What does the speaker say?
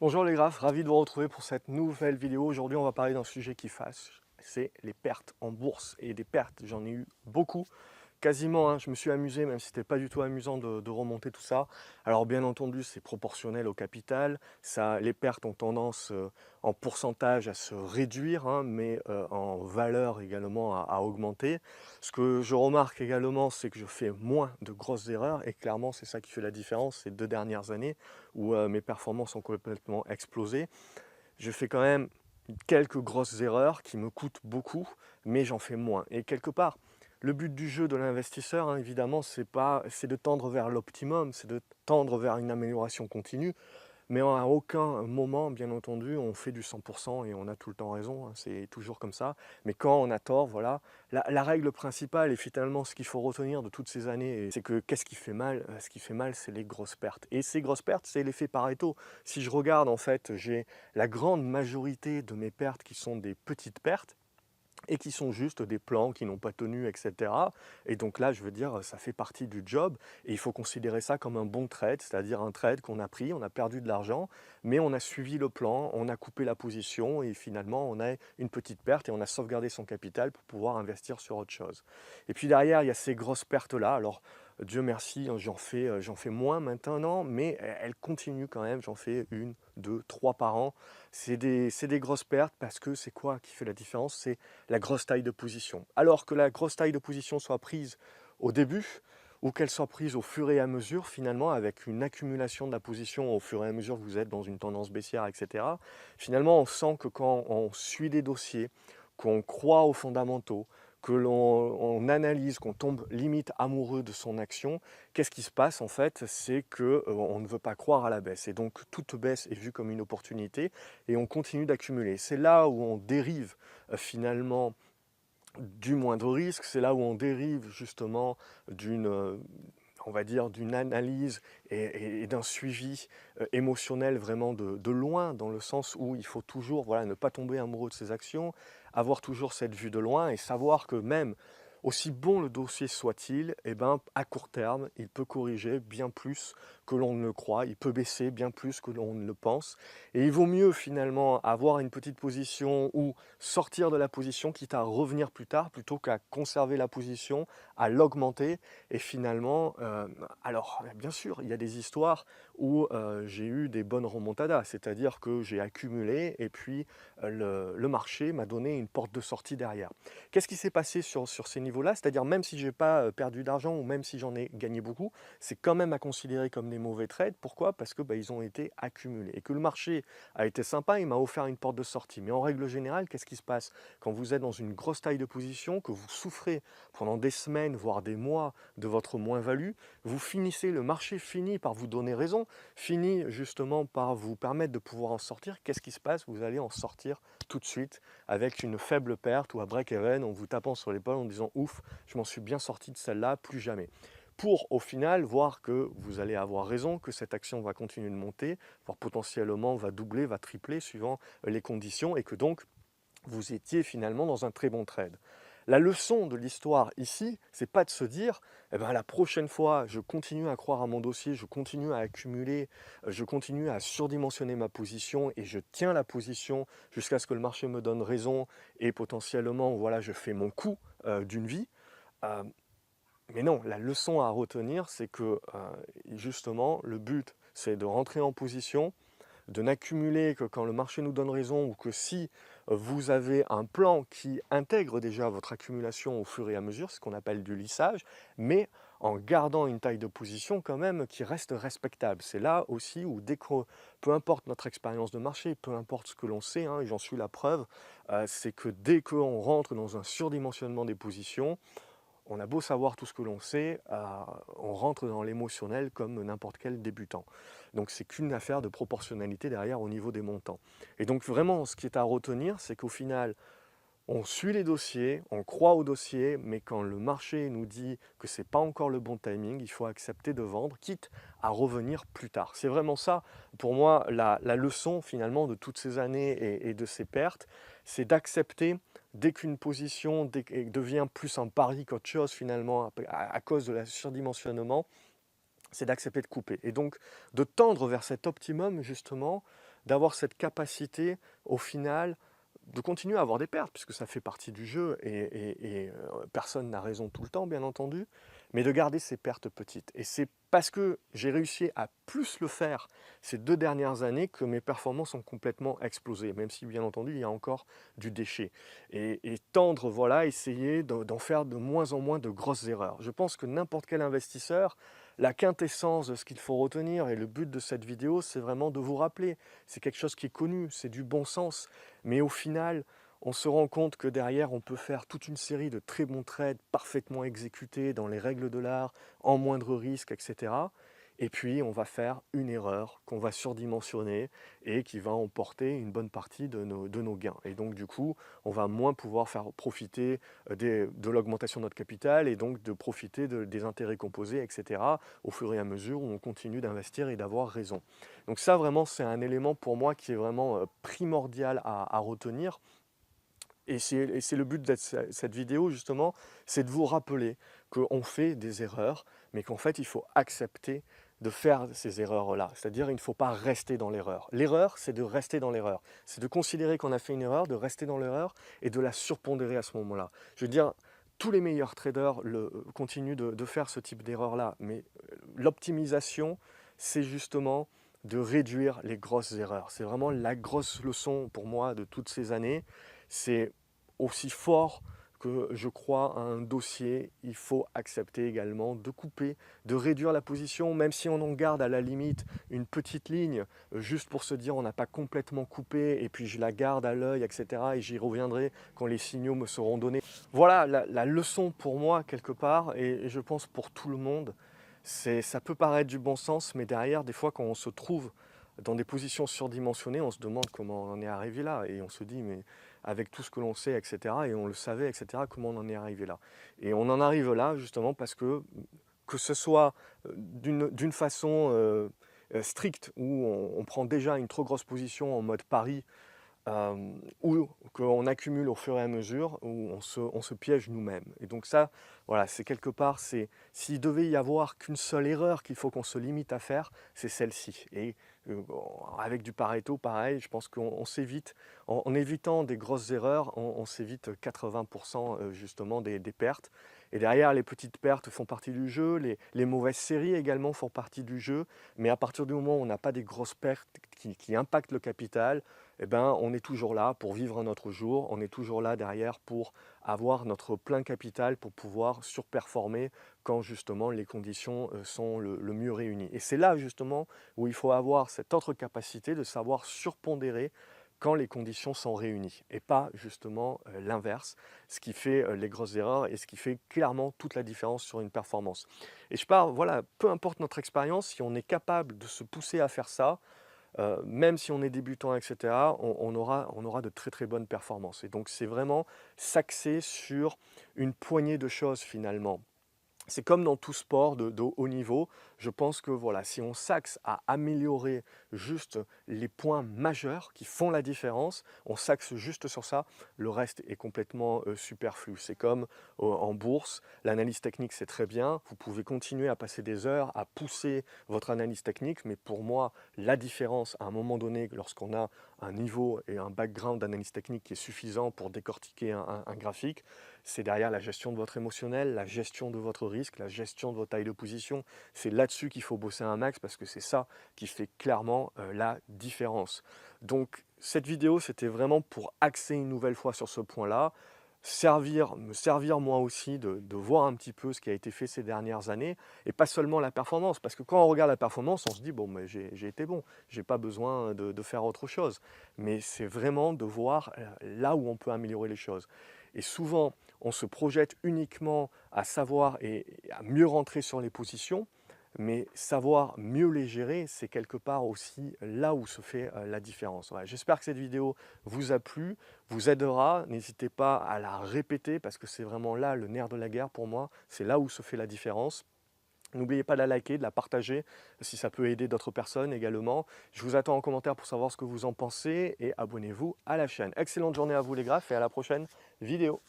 Bonjour les graphes, ravi de vous retrouver pour cette nouvelle vidéo. Aujourd'hui, on va parler d'un sujet qui fâche, c'est les pertes en bourse. Et des pertes, j'en ai eu beaucoup. Quasiment, hein, je me suis amusé, même si c'était pas du tout amusant de remonter tout ça. Alors bien entendu, c'est proportionnel au capital. Ça, les pertes ont tendance en pourcentage à se réduire, hein, mais en valeur également à augmenter. Ce que je remarque également, c'est que je fais moins de grosses erreurs, et clairement, c'est ça qui fait la différence ces 2 dernières années où mes performances ont complètement explosé. Je fais quand même quelques grosses erreurs qui me coûtent beaucoup, mais j'en fais moins. Et quelque part, le but du jeu de l'investisseur, hein, évidemment, c'est de tendre vers l'optimum, c'est de tendre vers une amélioration continue. Mais à aucun moment, bien entendu, on fait du 100% et on a tout le temps raison, hein, c'est toujours comme ça. Mais quand on a tort, voilà, la règle principale et finalement ce qu'il faut retenir de toutes ces années, c'est que qu'est-ce qui fait mal? Ce qui fait mal, c'est les grosses pertes. Et ces grosses pertes, c'est l'effet Pareto. Si je regarde, en fait, j'ai la grande majorité de mes pertes qui sont des petites pertes et qui sont juste des plans qui n'ont pas tenu, etc. Et donc là, je veux dire, ça fait partie du job et il faut considérer ça comme un bon trade, c'est-à-dire un trade qu'on a pris, on a perdu de l'argent, mais on a suivi le plan, on a coupé la position et finalement, on a une petite perte et on a sauvegardé son capital pour pouvoir investir sur autre chose. Et puis derrière, il y a ces grosses pertes-là. Alors, Dieu merci, hein, j'en fais moins maintenant, mais elles continuent quand même. J'en fais une, deux, trois par an. C'est des grosses pertes parce que c'est quoi qui fait la différence? C'est la grosse taille de position. Alors que la grosse taille de position soit prise au début ou qu'elle soit prise au fur et à mesure, finalement, avec une accumulation de la position au fur et à mesure que vous êtes dans une tendance baissière, etc., finalement, on sent que quand on suit des dossiers, qu'on croit aux fondamentaux, que l'on analyse, qu'on tombe limite amoureux de son action, qu'est-ce qui se passe en fait? C'est que on ne veut pas croire à la baisse. Et donc toute baisse est vue comme une opportunité et on continue d'accumuler. C'est là où on dérive finalement du moindre risque, c'est là où on dérive justement d'une, on va dire, d'une analyse et d'un suivi émotionnel vraiment de loin, dans le sens où il faut toujours, voilà, ne pas tomber amoureux de ses actions, avoir toujours cette vue de loin et savoir que même aussi bon le dossier soit-il, eh ben, à court terme, il peut corriger bien plus que l'on ne le croit, il peut baisser bien plus que l'on ne le pense. Et il vaut mieux finalement avoir une petite position ou sortir de la position, quitte à revenir plus tard, plutôt qu'à conserver la position, à l'augmenter. Et finalement, alors bien sûr, il y a des histoires où j'ai eu des bonnes remontadas, c'est-à-dire que j'ai accumulé et puis le marché m'a donné une porte de sortie derrière. Qu'est-ce qui s'est passé sur ces niveaux-là? C'est-à-dire même si j'ai pas perdu d'argent ou même si j'en ai gagné beaucoup, c'est quand même à considérer comme des mauvais trades. Pourquoi? Parce que bah, ils ont été accumulés et que le marché a été sympa, il m'a offert une porte de sortie. Mais en règle générale, qu'est-ce qui se passe quand vous êtes dans une grosse taille de position, que vous souffrez pendant des semaines, voire des mois de votre moins-value? Vous finissez, le marché finit par vous donner raison, finit justement par vous permettre de pouvoir en sortir. Qu'est-ce qui se passe? Vous allez en sortir tout de suite avec une faible perte ou à break-even en vous tapant sur l'épaule en disant ouf, je m'en suis bien sorti de celle-là, plus jamais. Pour au final voir que vous allez avoir raison, que cette action va continuer de monter, voire potentiellement va doubler, va tripler suivant les conditions et que donc vous étiez finalement dans un très bon trade. La leçon de l'histoire ici, c'est pas de se dire, eh ben, la prochaine fois, je continue à croire à mon dossier, je continue à accumuler, je continue à surdimensionner ma position et je tiens la position jusqu'à ce que le marché me donne raison et potentiellement, voilà, je fais mon coup d'une vie. Euh, mais non, la leçon à retenir, c'est que justement, le but, c'est de rentrer en position, de n'accumuler que quand le marché nous donne raison ou que si vous avez un plan qui intègre déjà votre accumulation au fur et à mesure, ce qu'on appelle du lissage, mais en gardant une taille de position quand même qui reste respectable. C'est là aussi où dès que, peu importe notre expérience de marché, peu importe ce que l'on sait, hein, et j'en suis la preuve, c'est que dès qu'on rentre dans un surdimensionnement des positions, on a beau savoir tout ce que l'on sait, on rentre dans l'émotionnel comme n'importe quel débutant. Donc c'est qu'une affaire de proportionnalité derrière au niveau des montants. Et donc vraiment, ce qui est à retenir, c'est qu'au final, on suit les dossiers, on croit aux dossiers, mais quand le marché nous dit que ce n'est pas encore le bon timing, il faut accepter de vendre, quitte à revenir plus tard. C'est vraiment ça, pour moi, la leçon finalement de toutes ces années et de ces pertes, c'est d'accepter dès qu'une position devient plus un pari qu'autre chose finalement à cause de la surdimensionnement, c'est d'accepter de couper. Et donc de tendre vers cet optimum justement d'avoir cette capacité au final de continuer à avoir des pertes, puisque ça fait partie du jeu et personne n'a raison tout le temps, bien entendu, mais de garder ces pertes petites. Et c'est parce que j'ai réussi à plus le faire ces 2 dernières années que mes performances ont complètement explosé, même si, bien entendu, il y a encore du déchet. Et tendre, voilà, essayer d'en faire de moins en moins de grosses erreurs. Je pense que n'importe quel investisseur, la quintessence de ce qu'il faut retenir, et le but de cette vidéo, c'est vraiment de vous rappeler, c'est quelque chose qui est connu, c'est du bon sens, mais au final, on se rend compte que derrière, on peut faire toute une série de très bons trades parfaitement exécutés dans les règles de l'art, en moindre risque, etc. Et puis, on va faire une erreur qu'on va surdimensionner et qui va emporter une bonne partie de nos gains. Et donc, du coup, on va moins pouvoir faire profiter de l'augmentation de notre capital et donc de profiter des intérêts composés, etc. au fur et à mesure où on continue d'investir et d'avoir raison. Donc ça, vraiment, c'est un élément pour moi qui est vraiment primordial à retenir. Et c'est le but de cette vidéo, justement, c'est de vous rappeler qu'on fait des erreurs, mais qu'en fait, il faut accepter de faire ces erreurs-là. C'est-à-dire, il ne faut pas rester dans l'erreur. L'erreur, c'est de rester dans l'erreur. C'est de considérer qu'on a fait une erreur, de rester dans l'erreur et de la surpondérer à ce moment-là. Je veux dire, tous les meilleurs traders continuent de faire ce type d'erreur-là, mais l'optimisation, c'est justement de réduire les grosses erreurs. C'est vraiment la grosse leçon pour moi de toutes ces années. C'est aussi fort que je crois à un dossier, il faut accepter également de couper, de réduire la position, même si on en garde à la limite une petite ligne, juste pour se dire on n'a pas complètement coupé, et puis je la garde à l'œil, etc. Et j'y reviendrai quand les signaux me seront donnés. Voilà la leçon pour moi, quelque part, et je pense pour tout le monde. Ça peut paraître du bon sens, mais derrière, des fois, quand on se trouve dans des positions surdimensionnées, on se demande comment on en est arrivé là. Et on se dit, mais avec tout ce que l'on sait, etc., et on le savait, etc., comment on en est arrivé là. Et on en arrive là, justement, parce que ce soit d'une façon stricte, où on prend déjà une trop grosse position en mode pari, ou qu'on accumule au fur et à mesure, où on se piège nous-mêmes. Et donc ça, voilà, c'est quelque part, s'il devait y avoir qu'une seule erreur qu'il faut qu'on se limite à faire, c'est celle-ci. Et avec du Pareto, pareil, je pense qu'on s'évite, en évitant des grosses erreurs, on s'évite 80% justement des pertes. Et derrière, les petites pertes font partie du jeu, les mauvaises séries également font partie du jeu, mais à partir du moment où on n'a pas des grosses pertes qui impactent le capital, eh ben, on est toujours là pour vivre un autre jour, on est toujours là derrière pour avoir notre plein capital, pour pouvoir surperformer quand justement les conditions sont le mieux réunies. Et c'est là justement où il faut avoir cette autre capacité de savoir surpondérer quand les conditions sont réunies, et pas justement l'inverse, ce qui fait les grosses erreurs et ce qui fait clairement toute la différence sur une performance. Et je parle, voilà, peu importe notre expérience, si on est capable de se pousser à faire ça, même si on est débutant, etc., on aura de très très bonnes performances. Et donc c'est vraiment s'axer sur une poignée de choses finalement. C'est comme dans tout sport de haut niveau, je pense que voilà, si on s'axe à améliorer juste les points majeurs qui font la différence, on s'axe juste sur ça, le reste est complètement superflu. C'est comme en bourse, l'analyse technique c'est très bien, vous pouvez continuer à passer des heures à pousser votre analyse technique, mais pour moi, la différence à un moment donné, lorsqu'on a un niveau et un background d'analyse technique qui est suffisant pour décortiquer un graphique, c'est derrière la gestion de votre émotionnel, la gestion de votre risque, la gestion de votre taille de position. C'est là-dessus qu'il faut bosser un max parce que c'est ça qui fait clairement la différence. Donc cette vidéo, c'était vraiment pour axer une nouvelle fois sur ce point-là, me servir moi aussi de voir un petit peu ce qui a été fait ces dernières années, et pas seulement la performance, parce que quand on regarde la performance, on se dit, bon, mais j'ai été bon, j'ai pas besoin de faire autre chose. Mais c'est vraiment de voir là où on peut améliorer les choses. Et souvent, on se projette uniquement à savoir et à mieux rentrer sur les positions, mais savoir mieux les gérer, c'est quelque part aussi là où se fait la différence. Voilà, j'espère que cette vidéo vous a plu, vous aidera. N'hésitez pas à la répéter parce que c'est vraiment là le nerf de la guerre pour moi. C'est là où se fait la différence. N'oubliez pas de la liker, de la partager si ça peut aider d'autres personnes également. Je vous attends en commentaire pour savoir ce que vous en pensez et abonnez-vous à la chaîne. Excellente journée à vous les graphes et à la prochaine vidéo.